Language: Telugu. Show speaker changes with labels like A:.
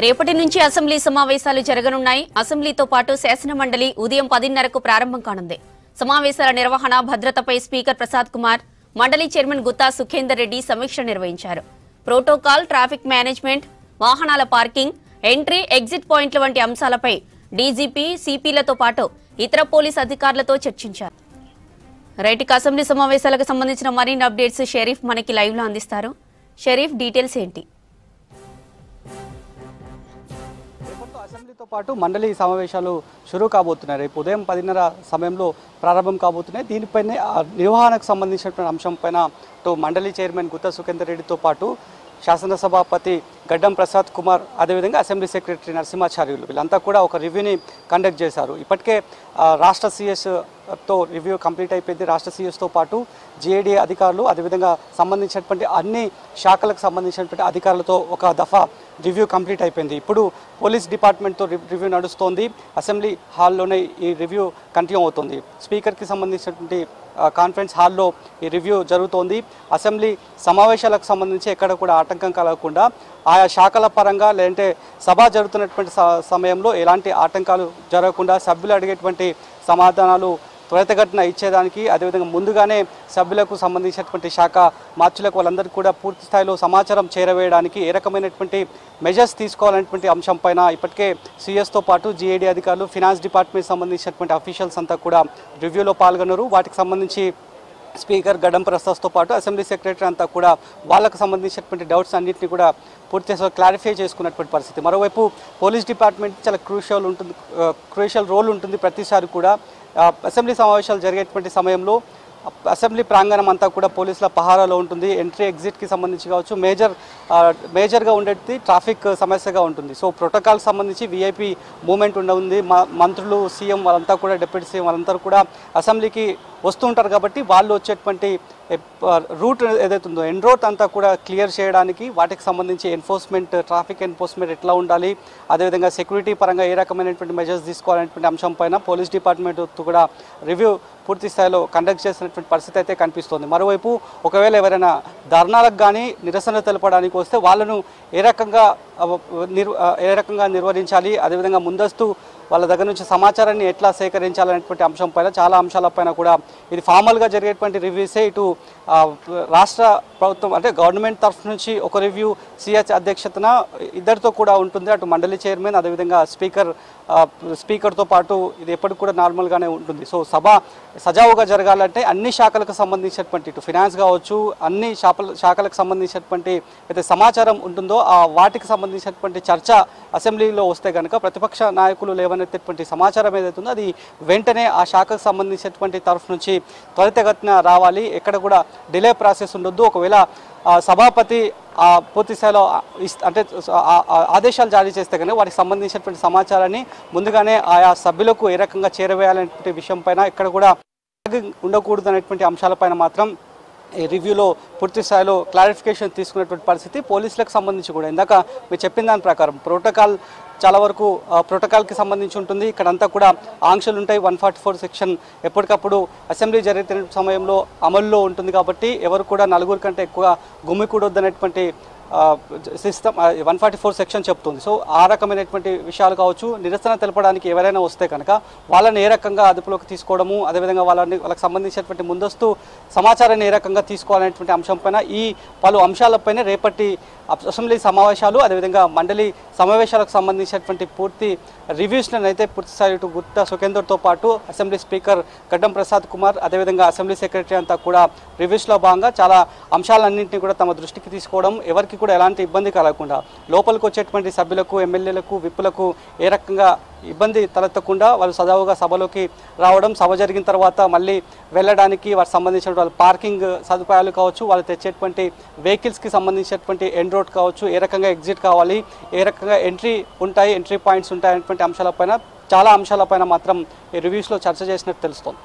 A: రేపటి నుంచి అసెంబ్లీ సమావేశాలు జరగనున్నాయి. అసెంబ్లీతో పాటు శాసనమండలి ఉదయం 10:30కు ప్రారంభం కానుంది. సమావేశాల నిర్వహణ, భద్రతపై స్పీకర్ ప్రసాద్ కుమార్, మండలి చైర్మన్ గుత్తా సుఖేందర్ రెడ్డి సమీక్ష నిర్వహించారు. ప్రోటోకాల్, ట్రాఫిక్ మేనేజ్మెంట్, వాహనాల పార్కింగ్, ఎంట్రీ, ఎగ్జిట్ పాయింట్ల వంటి అంశాలపై డీజీపీ, సిపిలతో పాటు ఇతర పోలీస్ అధికారులతో చర్చించారు. రైట్, అసెంబ్లీ సమావేశాలకు సంబంధించిన మరిన్ని అప్డేట్స్ షరీఫ్ మనకి లైవ్ లో అందిస్తారు. షరీఫ్, డీటెయిల్స్ ఏంటి?
B: అసెంబ్లీతో పాటు మండలి సమావేశాలు షురూ కాబోతున్నాయి. రేపు ఉదయం 10:30 సమయంలో ప్రారంభం కాబోతున్నాయి. దీనిపైనే నిర్వహణకు సంబంధించినటువంటి అంశంపైన మండలి చైర్మన్ గుత్తా సుఖేందర్ రెడ్డితో పాటు శాసనసభాపతి గడ్డం ప్రసాద్ కుమార్, అదేవిధంగా అసెంబ్లీ సెక్రటరీ నరసింహాచార్యులు వీళ్ళంతా కూడా ఒక రివ్యూని కండక్ట్ చేశారు. ఇప్పటికే రాష్ట్ర సిఎస్తో రివ్యూ కంప్లీట్ అయిపోయింది. రాష్ట్ర సిఎస్తో పాటు జిఏడి అధికారులు, అదేవిధంగా సంబంధించినటువంటి అన్ని శాఖలకు సంబంధించినటువంటి అధికారులతో ఒక దఫా రివ్యూ కంప్లీట్ అయిపోయింది. ఇప్పుడు పోలీస్ డిపార్ట్మెంట్తో రివ్యూ నడుస్తోంది. అసెంబ్లీ హాల్లోనే ఈ రివ్యూ కంటిన్యూ అవుతుంది. స్పీకర్కి సంబంధించినటువంటి కాన్ఫరెన్స్ హాల్లో ఈ రివ్యూ జరుగుతోంది. అసెంబ్లీ సమావేశాలకు సంబంధించి ఎక్కడ కూడా ఆటంకం కలగకుండా ఆయా శాఖల పరంగా లేదంటే సభ జరుగుతున్నటువంటి సమయంలో ఎలాంటి ఆటంకాలు జరగకుండా సభ్యులు అడిగేటువంటి సమాధానాలు త్వరితగతిన ఇచ్చేదానికి, అదేవిధంగా ముందుగానే సభ్యులకు సంబంధించినటువంటి శాఖ మార్చులకు వాళ్ళందరికీ కూడా పూర్తి స్థాయిలో సమాచారం చేరవేయడానికి ఏ రకమైనటువంటి మెజర్స్ తీసుకోవాలనేటువంటి అంశంపైన ఇప్పటికే సిఎస్తో పాటు జిఏడి అధికారులు, ఫినాన్స్ డిపార్ట్మెంట్ సంబంధించినటువంటి అఫీషియల్స్ అంతా కూడా రివ్యూలో పాల్గొన్నారు. వాటికి సంబంధించి స్పీకర్ గడ్డం ప్రసాద్తో పాటు అసెంబ్లీ సెక్రటరీ అంతా కూడా వాళ్ళకు సంబంధించినటువంటి డౌట్స్ అన్నింటినీ కూడా పూర్తి క్లారిఫై చేసుకున్నటువంటి పరిస్థితి. మరోవైపు పోలీస్ డిపార్ట్మెంట్ చాలా క్రూషియల్ రోల్ ఉంటుంది. ప్రతిసారి కూడా అసెంబ్లీ సమావేశాలు జరిగేటువంటి సమయంలో అసెంబ్లీ ప్రాంగణం అంతా కూడా పోలీసుల పహారాలో ఉంటుంది. ఎంట్రీ, ఎగ్జిట్కి సంబంధించి కావచ్చు, మేజర్గా ఉండేది ట్రాఫిక్ సమస్యగా ఉంటుంది. సో ప్రోటోకాల్కి సంబంధించి విఐపి మూమెంట్ ఉంది. మంత్రులు, సీఎం వాళ్ళంతా కూడా, డిప్యూటీ సీఎం వాళ్ళంతా కూడా అసెంబ్లీకి వస్తూ ఉంటారు కాబట్టి వాళ్ళు వచ్చేటువంటి రూట్ ఏదైతే ఉందో ఎండ్ రోడ్ అంతా కూడా క్లియర్ చేయడానికి, వాటికి సంబంధించి ఎన్ఫోర్స్మెంట్, ట్రాఫిక్ ఎన్ఫోర్స్మెంట్ ఎట్లా ఉండాలి, అదేవిధంగా సెక్యూరిటీ పరంగా ఏ రకమైనటువంటి మెజర్స్ తీసుకోవాలనేటువంటి అంశం పైన పోలీస్ డిపార్ట్మెంట్ కూడా రివ్యూ పూర్తి స్థాయిలో కండక్ట్ చేసినటువంటి పరిస్థితి అయితే కనిపిస్తోంది. మరోవైపు ఒకవేళ ఎవరైనా ధర్నాలకు కానీ నిరసన తెలపడానికి వస్తే వాళ్ళను ఏ రకంగా నిర్వహించాలి, అదేవిధంగా ముందస్తు వాళ్ళ దగ్గర నుంచి సమాచారాన్ని ఎట్లా సేకరించాలనేటువంటి అంశంపైన చాలా అంశాలపైన కూడా ఇది ఫార్మల్గా జరిగేటువంటి రివ్యూసే. ఇటు రాష్ట్ర ప్రభుత్వం అంటే గవర్నమెంట్ తరఫు నుంచి ఒక రివ్యూ సిహెచ్ అధ్యక్షతన ఇద్దరితో కూడా ఉంటుంది. అటు మండలి చైర్మన్, అదేవిధంగా స్పీకర్తో పాటు ఇది ఎప్పటికి కూడా నార్మల్గానే ఉంటుంది. సో సభ సజావుగా జరగాలంటే అన్ని శాఖలకు సంబంధించినటువంటి, ఇటు ఫినాన్స్ కావచ్చు, అన్ని శాఖలకు సంబంధించినటువంటి అయితే సమాచారం ఉంటుందో వాటికి సంబంధించినటువంటి చర్చ అసెంబ్లీలో వస్తే కనుక ప్రతిపక్ష నాయకులు లేవనెత్తేటువంటి సమాచారం ఏదైతే ఉందో అది వెంటనే ఆ శాఖకు సంబంధించినటువంటి తరఫు నుంచి త్వరితగతిన రావాలి. ఎక్కడ కూడా డిలే ప్రాసెస్ ఉండొద్దు. ఒకవేళ సభాపతి పూర్తి స్థాయిలో అంటే ఆదేశాలు జారీ చేస్తే కనుక వాటికి సంబంధించినటువంటి సమాచారాన్ని ముందుగానే ఆయా సభ్యులకు ఏ రకంగా చేరవేయాలనేటువంటి విషయం పైన ఇక్కడ కూడా ఉండకూడదు అనేటువంటి అంశాలపైన మాత్రం ఈ రివ్యూలో పూర్తి స్థాయిలో క్లారిఫికేషన్ తీసుకున్నటువంటి పరిస్థితి. పోలీసులకు సంబంధించి కూడా ఇందాక మీరు చెప్పిన దాని ప్రకారం ప్రోటోకాల్ చాలా వరకు ప్రోటోకాల్కి సంబంధించి ఉంటుంది. ఇక్కడంతా కూడా ఆంక్షలు ఉంటాయి. 144 సెక్షన్ ఎప్పటికప్పుడు అసెంబ్లీ జరిగే సమయంలో అమల్లో ఉంటుంది కాబట్టి ఎవరు కూడా నలుగురు కంటే ఎక్కువ గుమికూడొద్దనేటువంటి సిస్టమ్ 144 సెక్షన్ చెప్తుంది. సో ఆ రకమైనటువంటి విషయాలు కావచ్చు, నిరసన తెలపడానికి ఎవరైనా వస్తే కనుక వాళ్ళని ఏ రకంగా అదుపులోకి తీసుకోవడము, అదేవిధంగా వాళ్ళకి సంబంధించినటువంటి ముందస్తు సమాచారాన్ని ఏ రకంగా తీసుకోవాలనేటువంటి అంశంపైన ఈ పలు అంశాలపైన రేపటి అసెంబ్లీ సమావేశాలు, అదేవిధంగా మండలి సమావేశాలకు సంబంధించినటువంటి పూర్తి రివ్యూస్లను అయితే పూర్తి స్థాయి గుత్తా సుఖేందర్తో పాటు అసెంబ్లీ స్పీకర్ గడ్డం ప్రసాద్ కుమార్, అదేవిధంగా అసెంబ్లీ సెక్రటరీ అంతా కూడా రివ్యూస్లో భాగంగా చాలా అంశాలన్నింటినీ కూడా తమ దృష్టికి తీసుకోవడం, ఎవరికి కూడా ఎలాంటి ఇబ్బంది కలగకుండా లోపలికి వచ్చేటువంటి సభ్యులకు, ఎమ్మెల్యేలకు, విప్పులకు ఏ రకంగా ఇబ్బంది తలెత్తకుండా వాళ్ళు సజావుగా సభలోకి రావడం, సభ జరిగిన తర్వాత మళ్ళీ వెళ్ళడానికి వాటికి సంబంధించిన వాళ్ళ పార్కింగ్ సదుపాయాలు కావచ్చు, వాళ్ళు తెచ్చేటువంటి వెహికల్స్కి సంబంధించినటువంటి ఎండ్ రోడ్ కావచ్చు, ఏ రకంగా ఎగ్జిట్ కావాలి, ఏ రకంగా ఎంట్రీ పాయింట్స్ ఉంటాయి అనేటువంటి అంశాలపైన చాలా అంశాలపైన మాత్రం ఈ రివ్యూస్లో చర్చ చేసినట్టు తెలుస్తోంది.